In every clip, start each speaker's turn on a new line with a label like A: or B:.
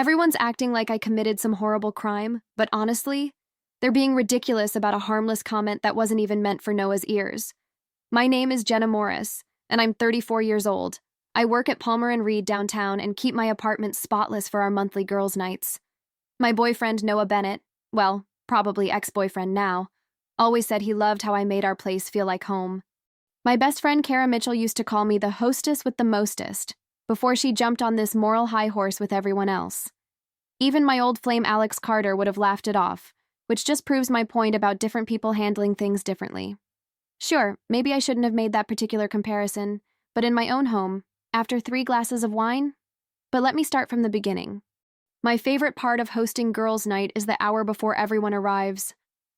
A: Everyone's acting like I committed some horrible crime, but honestly, they're being ridiculous about a harmless comment that wasn't even meant for Noah's ears. My name is Jenna Morris, and I'm 34 years old. I work at Palmer and Reed downtown and keep my apartment spotless for our monthly girls' nights. My boyfriend, Noah Bennett, well, probably ex-boyfriend now, always said he loved how I made our place feel like home. My best friend Kara Mitchell used to call me the hostess with the mostest, before she jumped on this moral high horse with everyone else. Even my old flame Alex Carter would have laughed it off, which just proves my point about different people handling things differently. Sure, maybe I shouldn't have made that particular comparison, but in my own home, after 3 glasses of wine? But let me start from the beginning. My favorite part of hosting girls' night is the hour before everyone arrives.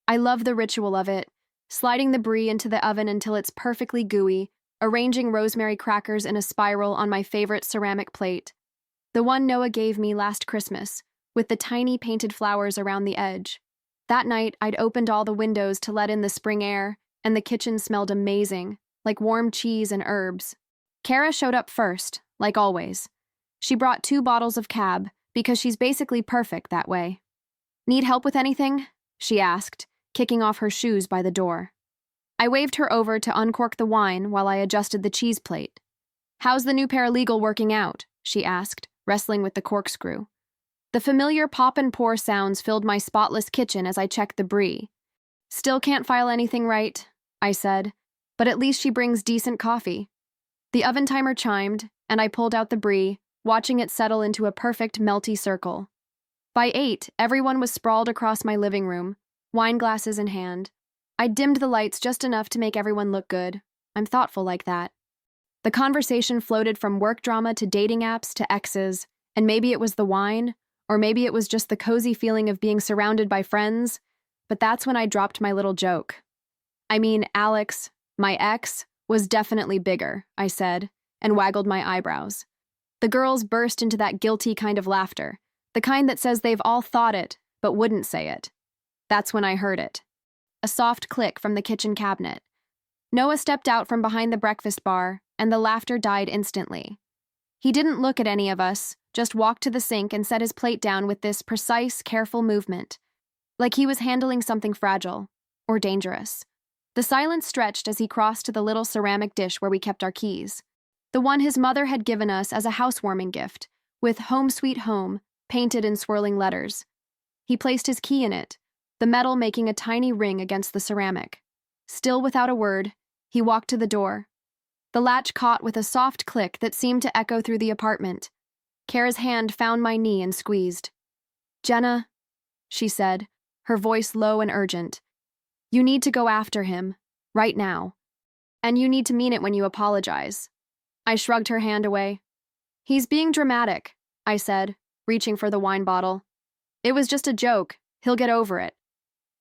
A: I love the ritual of it, sliding the brie into the oven until it's perfectly gooey, arranging rosemary crackers in a spiral on my favorite ceramic plate, the one Noah gave me last Christmas, with the tiny painted flowers around the edge. That night, I'd opened all the windows to let in the spring air, and the kitchen smelled amazing, like warm cheese and herbs. Kara showed up first, like always. She brought 2 bottles of Cab, because she's basically perfect that way. "Need help with anything?" she asked, kicking off her shoes by the door. I waved her over to uncork the wine while I adjusted the cheese plate. "How's the new paralegal working out?" she asked, wrestling with the corkscrew. The familiar pop and pour sounds filled my spotless kitchen as I checked the brie. "Still can't file anything right," I said, "but at least she brings decent coffee." The oven timer chimed, and I pulled out the brie, watching it settle into a perfect melty circle. By 8, everyone was sprawled across my living room, wine glasses in hand. I dimmed the lights just enough to make everyone look good. I'm thoughtful like that. The conversation floated from work drama to dating apps to exes, and maybe it was the wine, or maybe it was just the cozy feeling of being surrounded by friends, but that's when I dropped my little joke. I mean, Alex, my ex, was definitely bigger, I said, and waggled my eyebrows. The girls burst into that guilty kind of laughter, the kind that says they've all thought it, but wouldn't say it. That's when I heard it. A soft click from the kitchen cabinet. Noah stepped out from behind the breakfast bar, and the laughter died instantly. He didn't look at any of us, just walked to the sink and set his plate down with this precise, careful movement, like he was handling something fragile or dangerous. The silence stretched as he crossed to the little ceramic dish where we kept our keys, the one his mother had given us as a housewarming gift, with "Home Sweet Home" painted in swirling letters. He placed his key in it, the metal making a tiny ring against the ceramic. Still without a word, he walked to the door. The latch caught with a soft click that seemed to echo through the apartment. Kara's hand found my knee and squeezed. "Jenna," she said, her voice low and urgent, "you need to go after him, right now. And you need to mean it when you apologize." I shrugged her hand away. "He's being dramatic," I said, reaching for the wine bottle. "It was just a joke. He'll get over it."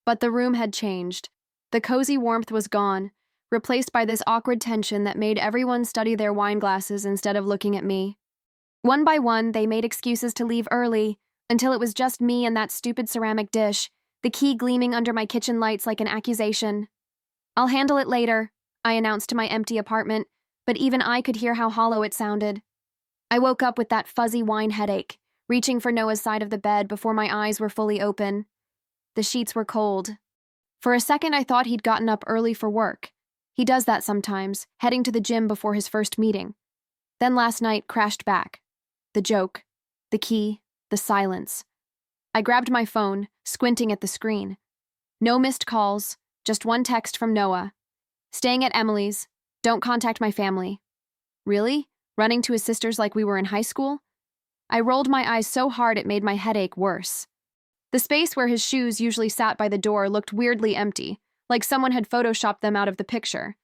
A: But the room had changed. The cozy warmth was gone, replaced by this awkward tension that made everyone study their wine glasses instead of looking at me. One by one, they made excuses to leave early, until it was just me and that stupid ceramic dish, the key gleaming under my kitchen lights like an accusation. "I'll handle it later," I announced to my empty apartment, but even I could hear how hollow it sounded. I woke up with that fuzzy wine headache, reaching for Noah's side of the bed before my eyes were fully open. The sheets were cold. For a second, I thought he'd gotten up early for work. He does that sometimes, heading to the gym before his first meeting. Then last night crashed back. The joke, the key, the silence. I grabbed my phone, squinting at the screen. No missed calls, just one text from Noah. "Staying at Emily's. Don't contact my family." Really? Running to his sister's like we were in high school? I rolled my eyes so hard it made my headache worse. The space where his shoes usually sat by the door looked weirdly empty, like someone had photoshopped them out of the picture.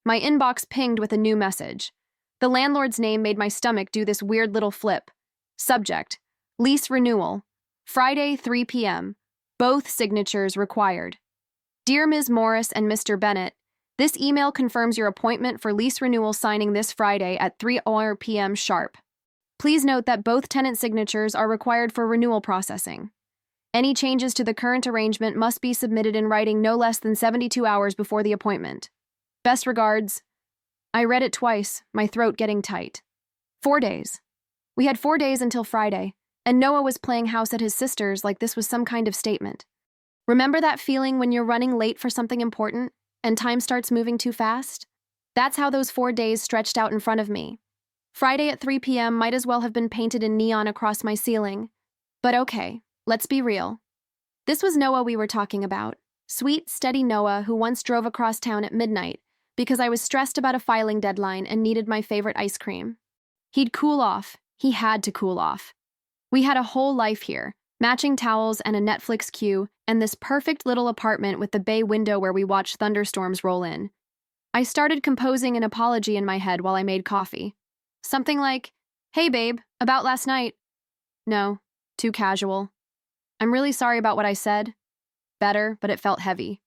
A: My inbox pinged with a new message. The landlord's name made my stomach do this weird little flip. Subject: lease renewal. Friday, 3 p.m. Both signatures required. "Dear Ms. Morris and Mr. Bennett, this email confirms your appointment for lease renewal signing this Friday at 3 p.m. sharp. Please note that both tenant signatures are required for renewal processing. Any changes to the current arrangement must be submitted in writing no less than 72 hours before the appointment. Best regards." I read it twice, my throat getting tight. 4 days. We had 4 days until Friday, And Noah was playing house at his sister's like this was some kind of statement. Remember that feeling when you're running late for something important and time starts moving too fast? That's how those 4 days stretched out in front of me. Friday at 3 p.m. might as well have been painted in neon across my ceiling. But okay, let's be real. This was Noah we were talking about. Sweet, steady Noah who once drove across town at midnight because I was stressed about a filing deadline and needed my favorite ice cream. He'd cool off. He had to cool off. We had a whole life here, matching towels and a Netflix queue, and this perfect little apartment with the bay window where we watched thunderstorms roll in. I started composing an apology in my head while I made coffee. Something like, "Hey babe, about last night." No, too casual. "I'm really sorry about what I said." Better, but it felt heavy.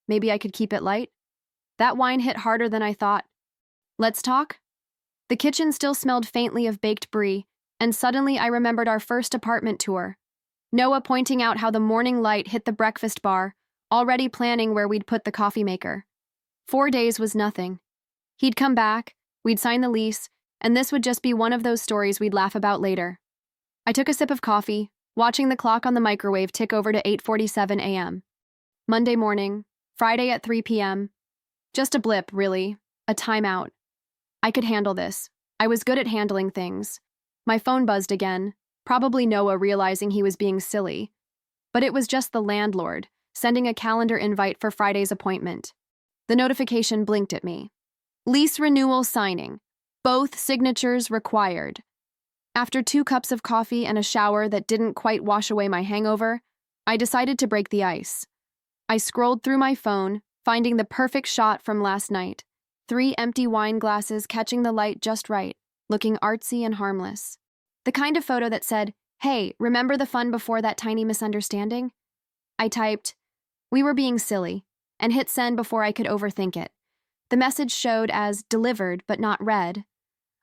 A: Maybe I could keep it light? That wine hit harder than I thought. "Let's talk?" The kitchen still smelled faintly of baked brie, and suddenly I remembered our first apartment tour. Noah pointing out how the morning light hit the breakfast bar, already planning where we'd put the coffee maker. 4 days was nothing. He'd come back, we'd sign the lease, and this would just be one of those stories we'd laugh about later. I took a sip of coffee, watching the clock on the microwave tick over to 8:47 a.m. Monday morning, Friday at 3 p.m. Just a blip, really. A timeout. I could handle this. I was good at handling things. My phone buzzed again, probably Noah realizing he was being silly. But it was just the landlord, sending a calendar invite for Friday's appointment. The notification blinked at me. Lease renewal signing. Both signatures required. After 2 cups of coffee and a shower that didn't quite wash away my hangover, I decided to break the ice. I scrolled through my phone, finding the perfect shot from last night. 3 empty wine glasses catching the light just right, looking artsy and harmless. The kind of photo that said, "Hey, remember the fun before that tiny misunderstanding?" I typed, "We were being silly," and hit send before I could overthink it. The message showed as delivered but not read.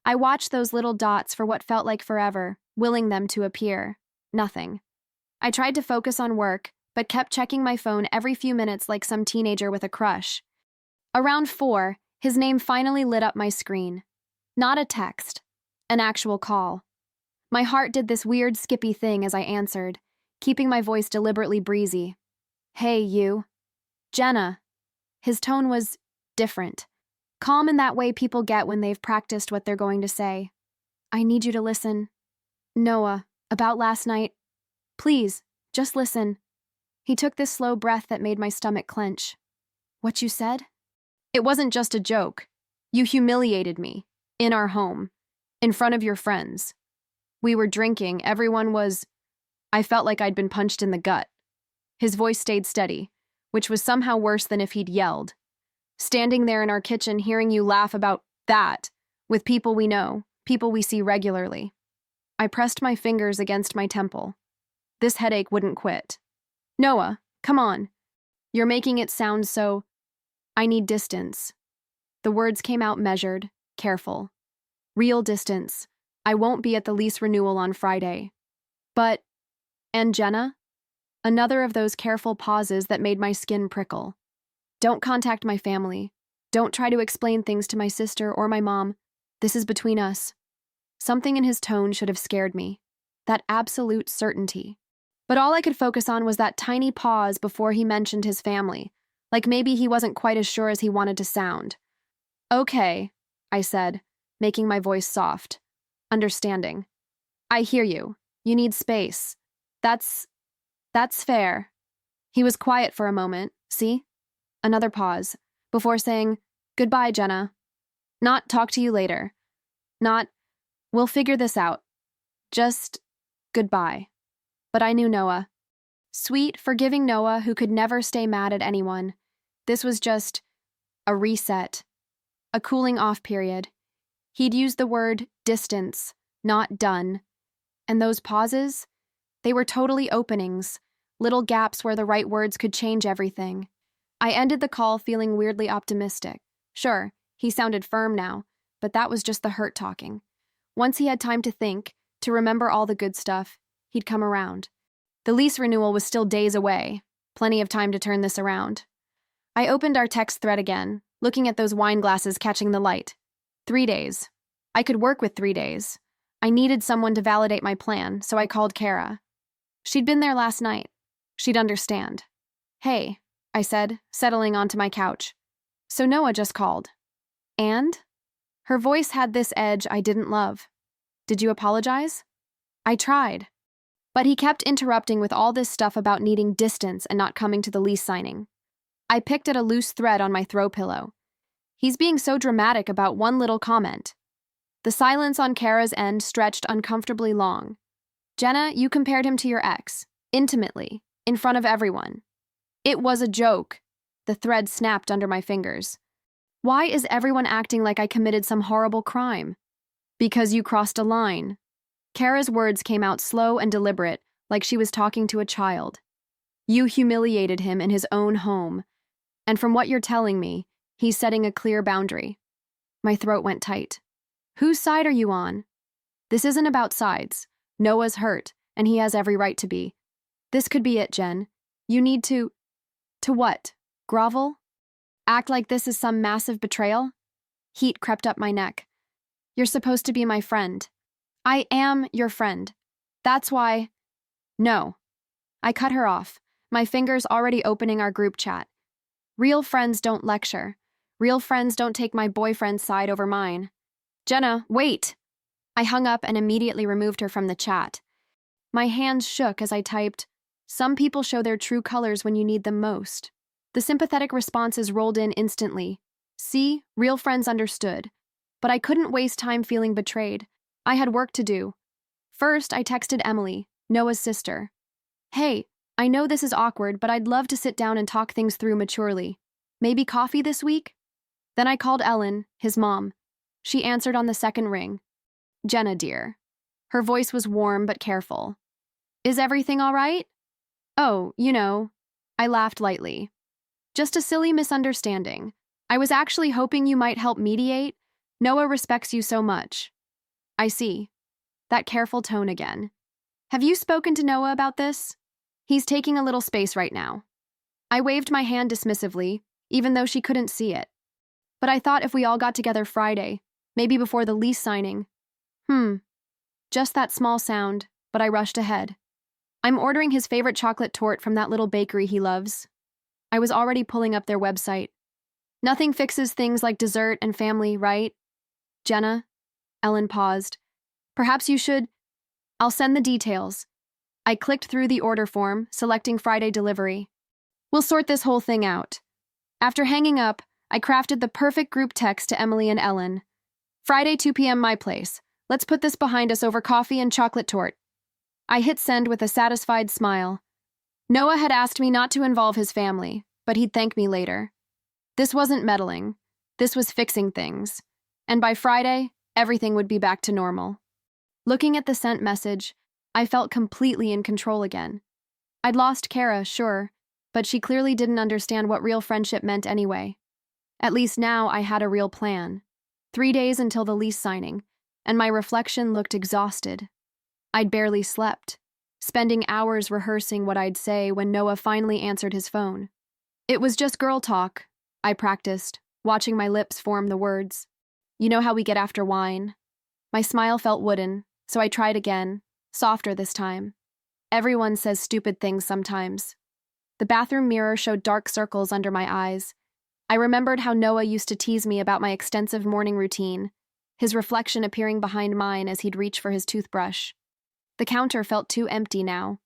A: I watched those little dots for what felt like forever, willing them to appear. Nothing. I tried to focus on work, but kept checking my phone every few minutes like some teenager with a crush. Around 4, his name finally lit up my screen. Not a text. An actual call. My heart did this weird skippy thing as I answered, keeping my voice deliberately breezy. "Hey, you." "Jenna." His tone was different. Calm in that way people get when they've practiced what they're going to say. "I need you to listen. Noah, about last night. Please, just listen." He took this slow breath that made my stomach clench. "What you said?" "It wasn't just a joke. You humiliated me. In our home. In front of your friends. We were drinking, everyone was... I felt like I'd been punched in the gut." His voice stayed steady, which was somehow worse than if he'd yelled. "Standing there in our kitchen hearing you laugh about that, with people we know, people we see regularly." I pressed my fingers against my temple. This headache wouldn't quit. "Noah, come on. You're making it sound so... I need distance." The words came out measured, careful. Real distance. I won't be at the lease renewal on Friday. But... And Jenna? Another of those careful pauses that made my skin prickle. "Don't contact my family. Don't try to explain things to my sister or my mom. This is between us." Something in his tone should have scared me. That absolute certainty. But all I could focus on was that tiny pause before he mentioned his family, like maybe he wasn't quite as sure as he wanted to sound. "Okay," I said, making my voice soft. Understanding. "I hear you. You need space. That's fair." He was quiet for a moment, see? Another pause, before saying, "Goodbye, Jenna." Not "talk to you later." Not "we'll figure this out." Just goodbye. But I knew Noah. Sweet, forgiving Noah who could never stay mad at anyone. This was just a reset. A cooling off period. He'd used the word distance, not done. And those pauses? They were totally openings, little gaps where the right words could change everything. I ended the call feeling weirdly optimistic. Sure, he sounded firm now, but that was just the hurt talking. Once he had time to think, to remember all the good stuff, he'd come around. The lease renewal was still days away. Plenty of time to turn this around. I opened our text thread again, looking at those wine glasses catching the light. 3 days. I could work with 3 days. I needed someone to validate my plan, so I called Kara. She'd been there last night. She'd understand. Hey, I said, settling onto my couch. So Noah just called. And? Her voice had this edge I didn't love. Did you apologize? I tried. But he kept interrupting with all this stuff about needing distance and not coming to the lease signing. I picked at a loose thread on my throw pillow. He's being so dramatic about one little comment. The silence on Kara's end stretched uncomfortably long. Jenna, you compared him to your ex, intimately, in front of everyone. It was a joke. The thread snapped under my fingers. Why is everyone acting like I committed some horrible crime? Because you crossed a line. Kara's words came out slow and deliberate, like she was talking to a child. You humiliated him in his own home. And from what you're telling me, he's setting a clear boundary. My throat went tight. Whose side are you on? This isn't about sides. Noah's hurt, and he has every right to be. This could be it, Jen. You need to… To what? Grovel? Act like this is some massive betrayal? Heat crept up my neck. You're supposed to be my friend. I am your friend. That's why… No. I cut her off, my fingers already opening our group chat. Real friends don't lecture. Real friends don't take my boyfriend's side over mine. Jenna, wait! I hung up and immediately removed her from the chat. My hands shook as I typed, "Some people show their true colors when you need them most." The sympathetic responses rolled in instantly. See, real friends understood. But I couldn't waste time feeling betrayed. I had work to do. First, I texted Emily, Noah's sister. Hey, I know this is awkward, but I'd love to sit down and talk things through maturely. Maybe coffee this week? Then I called Ellen, his mom. She answered on the second ring. Jenna, dear. Her voice was warm but careful. Is everything all right? Oh, you know. I laughed lightly. Just a silly misunderstanding. I was actually hoping you might help mediate. Noah respects you so much. I see. That careful tone again. Have you spoken to Noah about this? He's taking a little space right now. I waved my hand dismissively, even though she couldn't see it. But I thought if we all got together Friday, maybe before the lease signing. Just that small sound, but I rushed ahead. I'm ordering his favorite chocolate torte from that little bakery he loves. I was already pulling up their website. Nothing fixes things like dessert and family, right? Jenna? Ellen paused. Perhaps you should… I'll send the details. I clicked through the order form, selecting Friday delivery. We'll sort this whole thing out. After hanging up, I crafted the perfect group text to Emily and Ellen. Friday, 2 p.m. my place. Let's put this behind us over coffee and chocolate torte. I hit send with a satisfied smile. Noah had asked me not to involve his family, but he'd thank me later. This wasn't meddling. This was fixing things. And by Friday, everything would be back to normal. Looking at the sent message, I felt completely in control again. I'd lost Kara, sure, but she clearly didn't understand what real friendship meant anyway. At least now I had a real plan. 3 days until the lease signing, and my reflection looked exhausted. I'd barely slept, spending hours rehearsing what I'd say when Noah finally answered his phone. It was just girl talk, I practiced, watching my lips form the words. You know how we get after wine. My smile felt wooden, so I tried again, softer this time. Everyone says stupid things sometimes. The bathroom mirror showed dark circles under my eyes. I remembered how Noah used to tease me about my extensive morning routine, his reflection appearing behind mine as he'd reach for his toothbrush. The counter felt too empty now.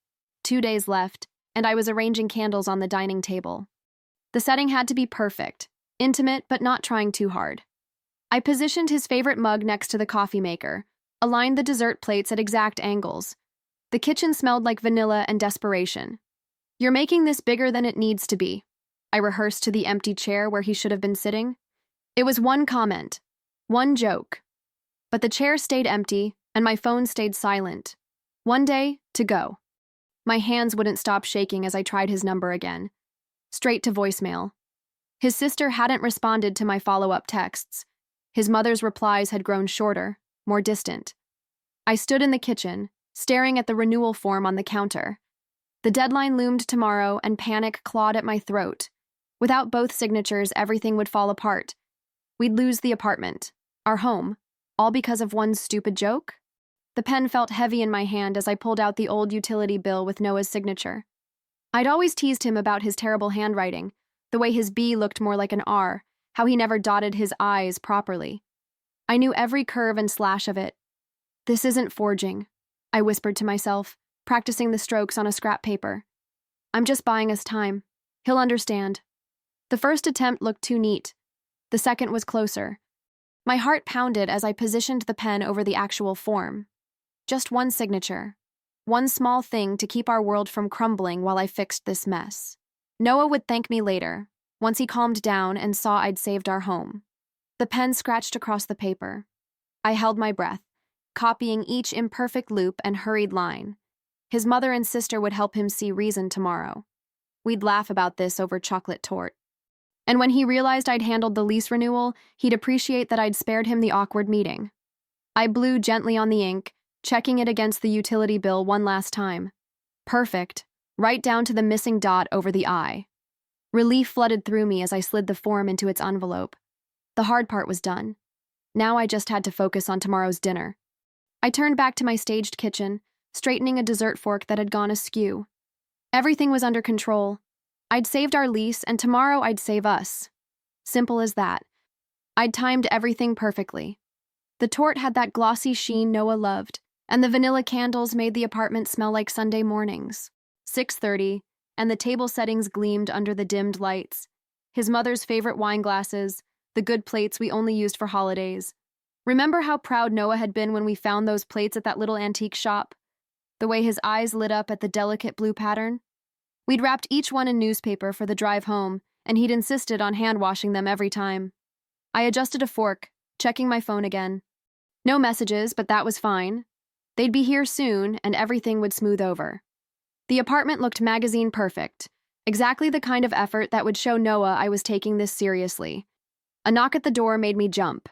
A: 2 days left, and I was arranging candles on the dining table. The setting had to be perfect, intimate but not trying too hard. I positioned his favorite mug next to the coffee maker, aligned the dessert plates at exact angles. The kitchen smelled like vanilla and desperation. You're making this bigger than it needs to be, I rehearsed to the empty chair where he should have been sitting. It was one comment, one joke. But the chair stayed empty, and my phone stayed silent. One day, to go. My hands wouldn't stop shaking as I tried his number again. Straight to voicemail. His sister hadn't responded to my follow-up texts. His mother's replies had grown shorter, more distant. I stood in the kitchen, staring at the renewal form on the counter. The deadline loomed tomorrow, and panic clawed at my throat. Without both signatures, everything would fall apart. We'd lose the apartment, our home, all because of one stupid joke? The pen felt heavy in my hand as I pulled out the old utility bill with Noah's signature. I'd always teased him about his terrible handwriting, the way his B looked more like an R, how he never dotted his I's properly. I knew every curve and slash of it. "This isn't forging," I whispered to myself, practicing the strokes on a scrap paper. "I'm just buying us time. He'll understand." The first attempt looked too neat. The second was closer. My heart pounded as I positioned the pen over the actual form. Just one signature. One small thing to keep our world from crumbling while I fixed this mess. Noah would thank me later, once he calmed down and saw I'd saved our home. The pen scratched across the paper. I held my breath, copying each imperfect loop and hurried line. His mother and sister would help him see reason tomorrow. We'd laugh about this over chocolate torte. And when he realized I'd handled the lease renewal, he'd appreciate that I'd spared him the awkward meeting. I blew gently on the ink, checking it against the utility bill one last time. Perfect, right down to the missing dot over the I. Relief flooded through me as I slid the form into its envelope. The hard part was done. Now I just had to focus on tomorrow's dinner. I turned back to my staged kitchen, straightening a dessert fork that had gone askew. Everything was under control. I'd saved our lease, and tomorrow I'd save us. Simple as that. I'd timed everything perfectly. The torte had that glossy sheen Noah loved, and the vanilla candles made the apartment smell like Sunday mornings. 6:30, and the table settings gleamed under the dimmed lights. His mother's favorite wine glasses, the good plates we only used for holidays. Remember how proud Noah had been when we found those plates at that little antique shop? The way his eyes lit up at the delicate blue pattern? We'd wrapped each one in newspaper for the drive home, and he'd insisted on hand-washing them every time. I adjusted a fork, checking my phone again. No messages, but that was fine. They'd be here soon, and everything would smooth over. The apartment looked magazine perfect, exactly the kind of effort that would show Noah I was taking this seriously. A knock at the door made me jump.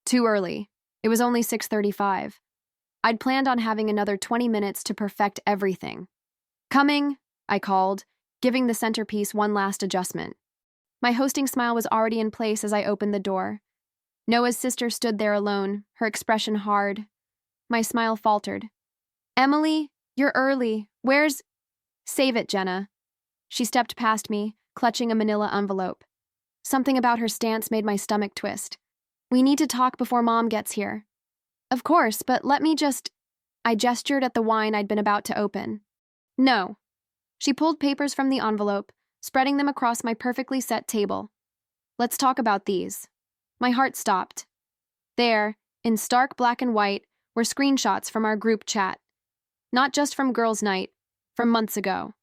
A: Too early. It was only 6:35. I'd planned on having another 20 minutes to perfect everything. "Coming," I called, giving the centerpiece one last adjustment. My hosting smile was already in place as I opened the door. Noah's sister stood there alone, her expression hard. My smile faltered. "Emily, you're early. Where's—" "Save it, Jenna." She stepped past me, clutching a manila envelope. Something about her stance made my stomach twist. "We need to talk before Mom gets here." "Of course, but let me just—" I gestured at the wine I'd been about to open. "No." She pulled papers from the envelope, spreading them across my perfectly set table. "Let's talk about these." My heart stopped. There, in stark black and white, were screenshots from our group chat. Not just from girls' night, from months ago.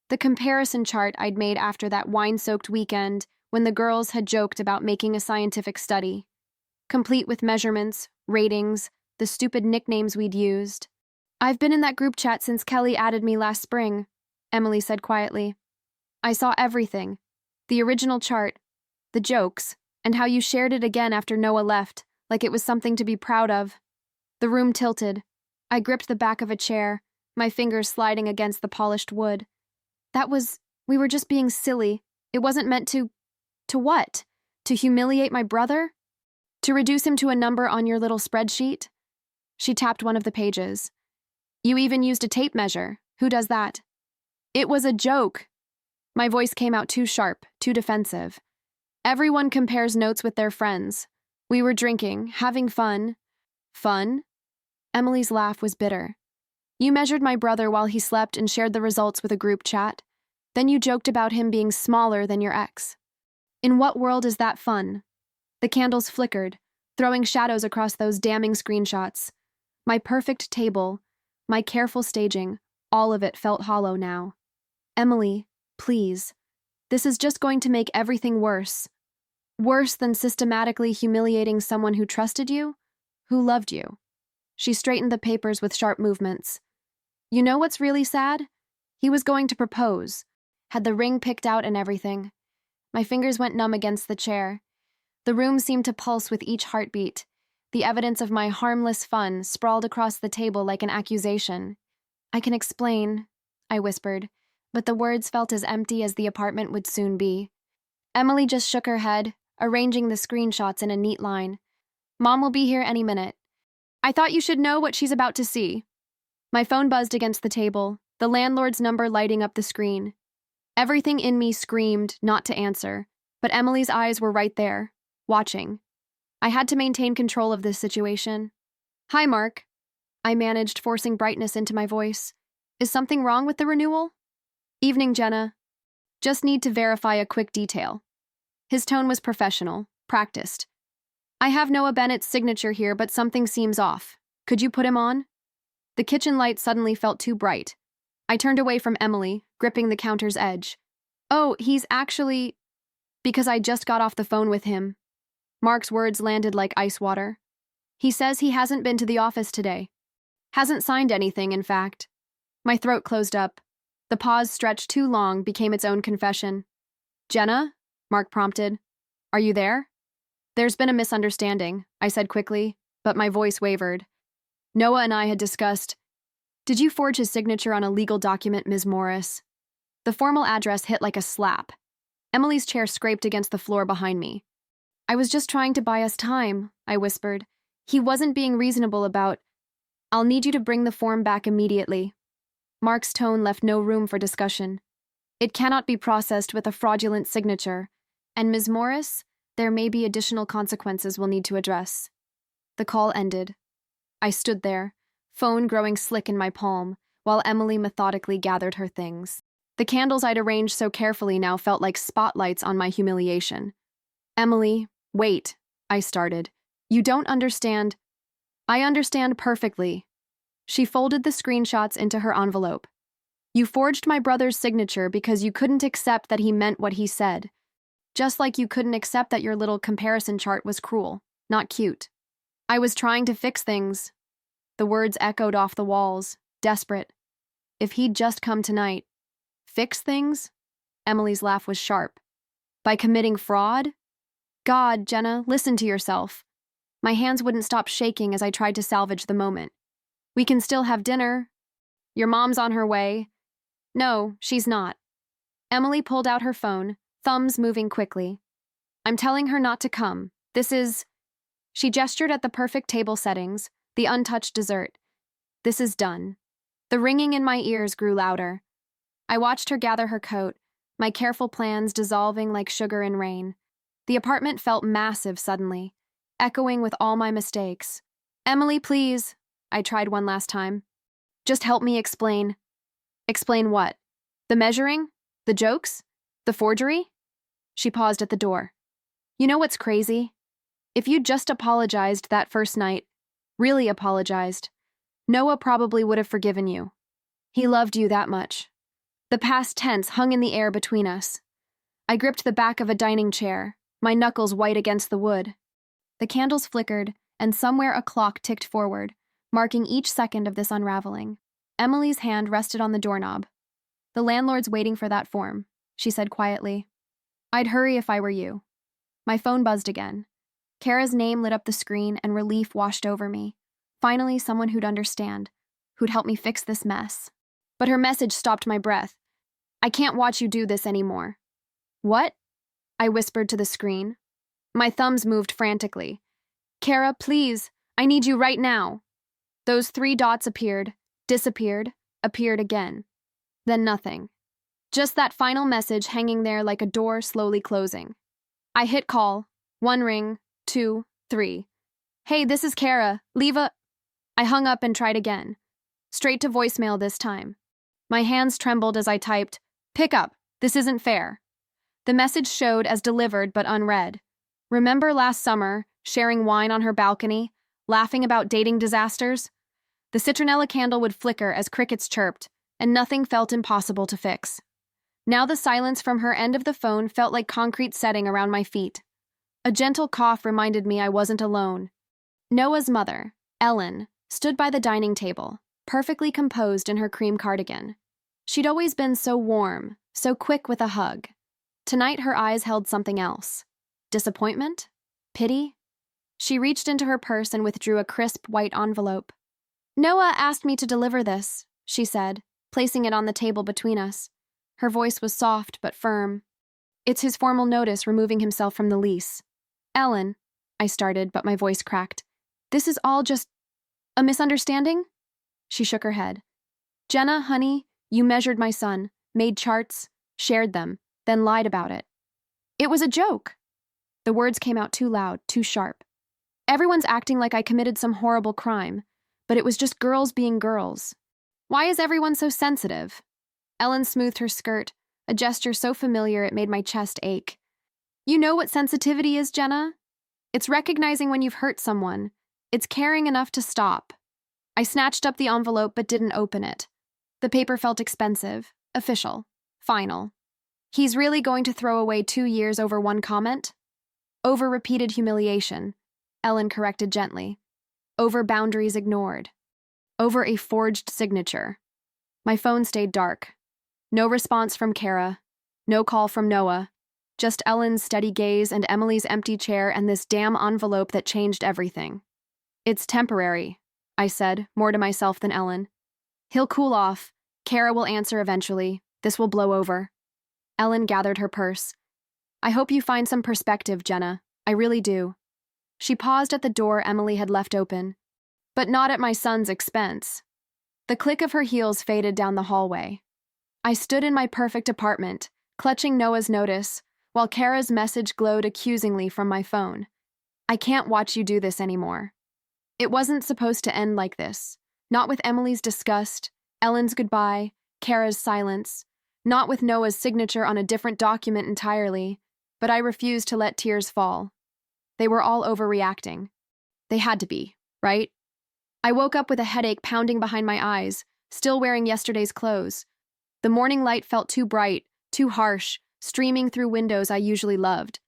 A: The comparison chart I'd made after that wine-soaked weekend when the girls had joked about making a scientific study. Complete with measurements, ratings, the stupid nicknames we'd used. "I've been in that group chat since Kelly added me last spring," Emily said quietly. "I saw everything. The original chart, the jokes, and how you shared it again after Noah left, like it was something to be proud of." The room tilted. I gripped the back of a chair, my fingers sliding against the polished wood. We were just being silly. It wasn't meant to— To what? To humiliate my brother? To reduce him to a number on your little spreadsheet? She tapped one of the pages. "You even used a tape measure. Who does that?" "It was a joke." My voice came out too sharp, too defensive. "Everyone compares notes with their friends. We were drinking, having fun." "Fun?" Emily's laugh was bitter. "You measured my brother while he slept and shared the results with a group chat. Then you joked about him being smaller than your ex. In what world is that fun?" The candles flickered, throwing shadows across those damning screenshots. My perfect table, my careful staging, all of it felt hollow now. "Emily, please. This is just going to make everything worse. Worse than systematically humiliating someone who trusted you, who loved you." She straightened the papers with sharp movements. "You know what's really sad? He was going to propose. Had the ring picked out and everything." My fingers went numb against the chair. The room seemed to pulse with each heartbeat. The evidence of my harmless fun sprawled across the table like an accusation. "I can explain," I whispered, but the words felt as empty as the apartment would soon be. Emily just shook her head, arranging the screenshots in a neat line. "Mom will be here any minute." I thought you should know what she's about to see. My phone buzzed against the table, the landlord's number lighting up the screen. Everything in me screamed not to answer, but Emily's eyes were right there, watching. I had to maintain control of this situation. Hi, Mark. I managed, forcing brightness into my voice. Is something wrong with the renewal? Evening, Jenna. Just need to verify a quick detail. His tone was professional, practiced. I have Noah Bennett's signature here, but something seems off. Could you put him on? The kitchen light suddenly felt too bright. I turned away from Emily, gripping the counter's edge. Oh, he's actually... Because I just got off the phone with him. Mark's words landed like ice water. He says he hasn't been to the office today. Hasn't signed anything, in fact. My throat closed up. The pause stretched too long became its own confession. Jenna? Mark prompted. Are you there? There's been a misunderstanding, I said quickly, but my voice wavered. Noah and I had discussed... Did you forge his signature on a legal document, Ms. Morris? The formal address hit like a slap. Emily's chair scraped against the floor behind me. I was just trying to buy us time, I whispered. He wasn't being reasonable about... I'll need you to bring the form back immediately. Mark's tone left no room for discussion. It cannot be processed with a fraudulent signature, and Ms. Morris, there may be additional consequences we'll need to address. The call ended. I stood there, phone growing slick in my palm, while Emily methodically gathered her things. The candles I'd arranged so carefully now felt like spotlights on my humiliation. Emily, wait, I started. You don't understand. I understand perfectly. She folded the screenshots into her envelope. You forged my brother's signature because you couldn't accept that he meant what he said. Just like you couldn't accept that your little comparison chart was cruel, not cute. I was trying to fix things. The words echoed off the walls, desperate. If he'd just come tonight. Fix things? Emily's laugh was sharp. By committing fraud? God, Jenna, listen to yourself. My hands wouldn't stop shaking as I tried to salvage the moment. We can still have dinner. Your mom's on her way. No, she's not. Emily pulled out her phone, thumbs moving quickly. I'm telling her not to come. This is... She gestured at the perfect table settings, the untouched dessert. This is done. The ringing in my ears grew louder. I watched her gather her coat, my careful plans dissolving like sugar in rain. The apartment felt massive suddenly, echoing with all my mistakes. Emily, please. I tried one last time. Just help me explain. Explain what? The measuring? The jokes? The forgery? She paused at the door. You know what's crazy? If you'd just apologized that first night, really apologized, Noah probably would have forgiven you. He loved you that much. The past tense hung in the air between us. I gripped the back of a dining chair, my knuckles white against the wood. The candles flickered, and somewhere a clock ticked forward, marking each second of this unraveling. Emily's hand rested on the doorknob. The landlord's waiting for that form, she said quietly. I'd hurry if I were you. My phone buzzed again. Kara's name lit up the screen and relief washed over me. Finally, someone who'd understand, who'd help me fix this mess. But her message stopped my breath. I can't watch you do this anymore. What? I whispered to the screen. My thumbs moved frantically. Kara, please, I need you right now. Those 3 dots appeared, disappeared, appeared again. Then nothing. Just that final message hanging there like a door slowly closing. I hit call. 1 ring, 2, 3. Hey, this is Kara. Leave a... I hung up and tried again. Straight to voicemail this time. My hands trembled as I typed, Pick up. This isn't fair. The message showed as delivered but unread. Remember last summer, sharing wine on her balcony, laughing about dating disasters? The citronella candle would flicker as crickets chirped, and nothing felt impossible to fix. Now the silence from her end of the phone felt like concrete setting around my feet. A gentle cough reminded me I wasn't alone. Noah's mother, Ellen, stood by the dining table, perfectly composed in her cream cardigan. She'd always been so warm, so quick with a hug. Tonight her eyes held something else. Disappointment? Pity? She reached into her purse and withdrew a crisp white envelope. Noah asked me to deliver this, she said, placing it on the table between us. Her voice was soft but firm. It's his formal notice removing himself from the lease. Ellen, I started, but my voice cracked. This is all just... A misunderstanding? She shook her head. Jenna, honey, you measured my son, made charts, shared them, then lied about it. It was a joke. The words came out too loud, too sharp. Everyone's acting like I committed some horrible crime, but it was just girls being girls. Why is everyone so sensitive? Ellen smoothed her skirt, a gesture so familiar it made my chest ache. You know what sensitivity is, Jenna? It's recognizing when you've hurt someone. It's caring enough to stop. I snatched up the envelope but didn't open it. The paper felt expensive, official, final. He's really going to throw away 2 years over one comment? Over repeated humiliation, Ellen corrected gently. Over boundaries ignored. Over a forged signature. My phone stayed dark. No response from Kara. No call from Noah. Just Ellen's steady gaze and Emily's empty chair and this damn envelope that changed everything. It's temporary, I said, more to myself than Ellen. He'll cool off. Kara will answer eventually. This will blow over. Ellen gathered her purse. I hope you find some perspective, Jenna. I really do. She paused at the door Emily had left open. But not at my son's expense. The click of her heels faded down the hallway. I stood in my perfect apartment, clutching Noah's notice, while Kara's message glowed accusingly from my phone. I can't watch you do this anymore. It wasn't supposed to end like this. Not with Emily's disgust, Ellen's goodbye, Kara's silence, not with Noah's signature on a different document entirely, but I refused to let tears fall. They were all overreacting. They had to be, right? I woke up with a headache pounding behind my eyes, still wearing yesterday's clothes. The morning light felt too bright, too harsh, streaming through windows I usually loved.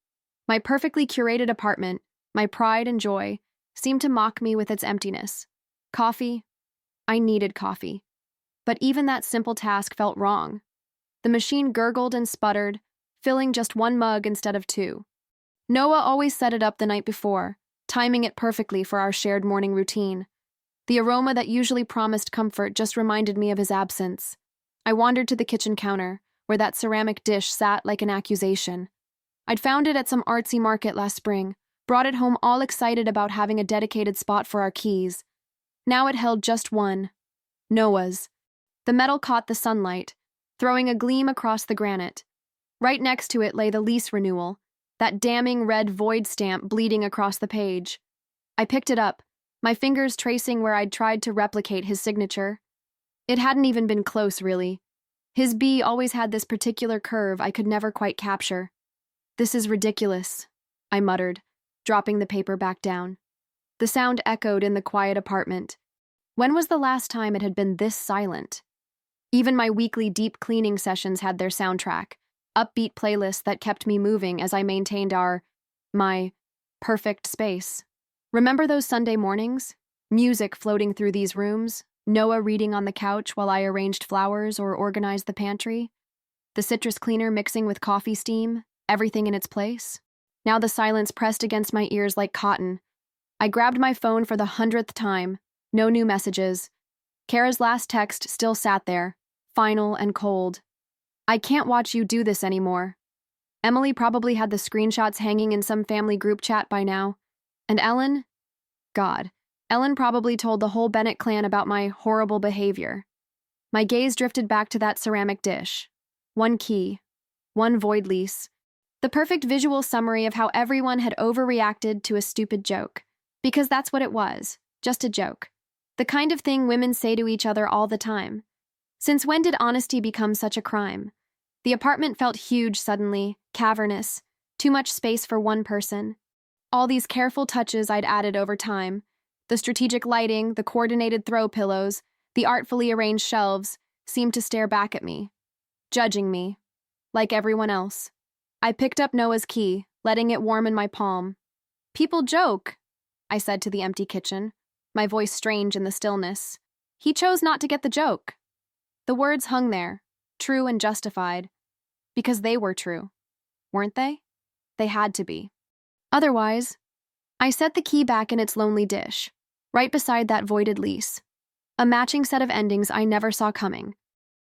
A: My perfectly curated apartment, my pride and joy, seemed to mock me with its emptiness. Coffee? I needed coffee. But even that simple task felt wrong. The machine gurgled and sputtered, filling just 1 mug instead of 2. Noah always set it up the night before, timing it perfectly for our shared morning routine. The aroma that usually promised comfort just reminded me of his absence. I wandered to the kitchen counter, where that ceramic dish sat like an accusation. I'd found it at some artsy market last spring, brought it home all excited about having a dedicated spot for our keys. Now it held just one. Noah's. The metal caught the sunlight, throwing a gleam across the granite. Right next to it lay the lease renewal, that damning red void stamp bleeding across the page. I picked it up, my fingers tracing where I'd tried to replicate his signature. It hadn't even been close, really. His B always had this particular curve I could never quite capture. This is ridiculous, I muttered, dropping the paper back down. The sound echoed in the quiet apartment. When was the last time it had been this silent? Even my weekly deep cleaning sessions had their soundtrack, upbeat playlists that kept me moving as I maintained my perfect space. Remember those Sunday mornings? Music floating through these rooms, Noah reading on the couch while I arranged flowers or organized the pantry, the citrus cleaner mixing with coffee steam, everything in its place. Now the silence pressed against my ears like cotton. I grabbed my phone for the 100th time. No new messages. Kara's last text still sat there, final and cold. I can't watch you do this anymore. Emily probably had the screenshots hanging in some family group chat by now. And Ellen? God, Ellen probably told the whole Bennett clan about my horrible behavior. My gaze drifted back to that ceramic dish. 1 key. 1 void lease. The perfect visual summary of how everyone had overreacted to a stupid joke. Because that's what it was, just a joke. The kind of thing women say to each other all the time. Since when did honesty become such a crime? The apartment felt huge suddenly, cavernous, too much space for one person. All these careful touches I'd added over time, the strategic lighting, the coordinated throw pillows, the artfully arranged shelves, seemed to stare back at me, judging me, like everyone else. I picked up Noah's key, letting it warm in my palm. People joke, I said to the empty kitchen, my voice strange in the stillness. He chose not to get the joke. The words hung there, true and justified, because they were true, weren't they? They had to be. Otherwise, I set the key back in its lonely dish, right beside that voided lease. A matching set of endings I never saw coming.